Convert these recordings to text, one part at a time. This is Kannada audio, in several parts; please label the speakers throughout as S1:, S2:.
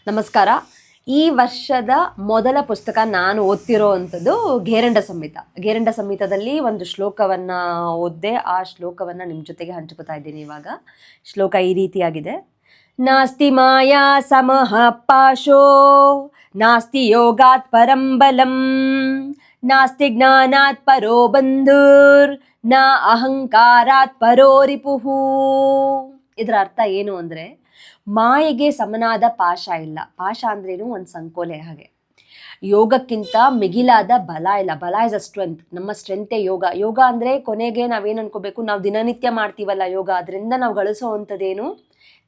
S1: ನಮಸ್ಕಾರ. ಈ ವರ್ಷದ ಮೊದಲ ಪುಸ್ತಕ ನಾನು ಓದ್ತಿರೋ ಅಂಥದ್ದು ಘೇರಂಡ ಸಂಹಿತ. ಘೇರಂಡ ಸಂಹಿತದಲ್ಲಿ ಒಂದು ಶ್ಲೋಕವನ್ನು ಓದಿದೆ. ಆ ಶ್ಲೋಕವನ್ನು ನಿಮ್ಮ ಜೊತೆಗೆ ಹಂಚ್ಕೋತಾ ಇದ್ದೀನಿ ಇವಾಗ. ಶ್ಲೋಕ ಈ ರೀತಿಯಾಗಿದೆ: ನಾಸ್ತಿ ಮಾಯಾ ಸಮಃ ಪಾಶೋ, ನಾಸ್ತಿ ಯೋಗಾತ್ ಪರಂ ಬಲಂ, ನಾಸ್ತಿ ಜ್ಞಾನಾತ್ ಪರೋ ಬಂಧುರ್, ನ ಅಹಂಕಾರಾತ್ ಪರೋ ರಿಪುಃ. ಇದರ ಅರ್ಥ ಏನು ಅಂದರೆ, ಮಾಯೆಗೆ ಸಮನಾದ ಪಾಶ ಇಲ್ಲ. ಪಾಶ ಅಂದ್ರೇನು? ಒಂದು ಸಂಕೋಲೆ. ಹಾಗೆ ಯೋಗಕ್ಕಿಂತ ಮಿಗಿಲಾದ ಬಲ ಇಲ್ಲ. ಬಲ ಇಸ್ ಅ ಸ್ಟ್ರೆಂತ್. ನಮ್ಮ ಸ್ಟ್ರೆಂತೇ ಯೋಗ. ಯೋಗ ಅಂದರೆ ಕೊನೆಗೆ ನಾವೇನು ಅನ್ಕೋಬೇಕು, ನಾವು ದಿನನಿತ್ಯ ಮಾಡ್ತೀವಲ್ಲ ಯೋಗ, ಅದರಿಂದ ನಾವು ಗಳಿಸೋ ಅಂಥದ್ದೇನು?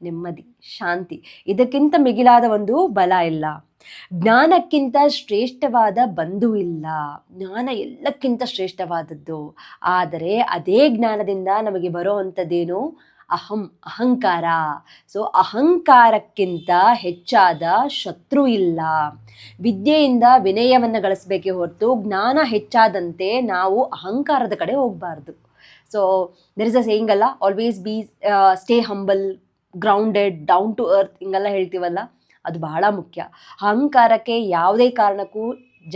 S1: ನೆಮ್ಮದಿ, ಶಾಂತಿ. ಇದಕ್ಕಿಂತ ಮಿಗಿಲಾದ ಒಂದು ಬಲ ಇಲ್ಲ. ಜ್ಞಾನಕ್ಕಿಂತ ಶ್ರೇಷ್ಠವಾದ ಬಂಧು ಇಲ್ಲ. ಜ್ಞಾನ ಎಲ್ಲಕ್ಕಿಂತ ಶ್ರೇಷ್ಠವಾದದ್ದು. ಆದರೆ ಅದೇ ಜ್ಞಾನದಿಂದ ನಮಗೆ ಬರೋ ಅಂಥದ್ದೇನು? ಅಹಂಕಾರ. ಸೊ ಅಹಂಕಾರಕ್ಕಿಂತ ಹೆಚ್ಚಾದ ಶತ್ರು ಇಲ್ಲ. ವಿದ್ಯೆಯಿಂದ ವಿನಯವನ್ನು ಗಳಿಸಬೇಕೇ ಹೊರತು ಜ್ಞಾನ ಹೆಚ್ಚಾದಂತೆ ನಾವು ಅಹಂಕಾರದ ಕಡೆ ಹೋಗಬಾರ್ದು. So there is a saying ಅಲ್ಲ, always be stay humble, grounded, down to earth, ಹಿಂಗೆಲ್ಲ ಹೇಳ್ತೀವಲ್ಲ, ಅದು ಬಹಳ ಮುಖ್ಯ. ಅಹಂಕಾರಕ್ಕೆ ಯಾವುದೇ ಕಾರಣಕ್ಕೂ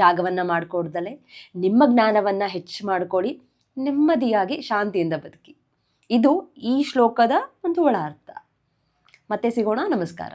S1: ಜಾಗವನ್ನು ಮಾಡಿಕೊಡ್ದಲೆ ನಿಮ್ಮ ಜ್ಞಾನವನ್ನು ಹೆಚ್ಚು ಮಾಡಿಕೊಳ್ಳಿ, ನೆಮ್ಮದಿಯಾಗಿ ಶಾಂತಿಯಿಂದ ಬದುಕಿ. ಇದು ಈ ಶ್ಲೋಕದ ಒಂದು ಒಳ ಅರ್ಥ. ಮತ್ತೆ ಸಿಗೋಣ. ನಮಸ್ಕಾರ.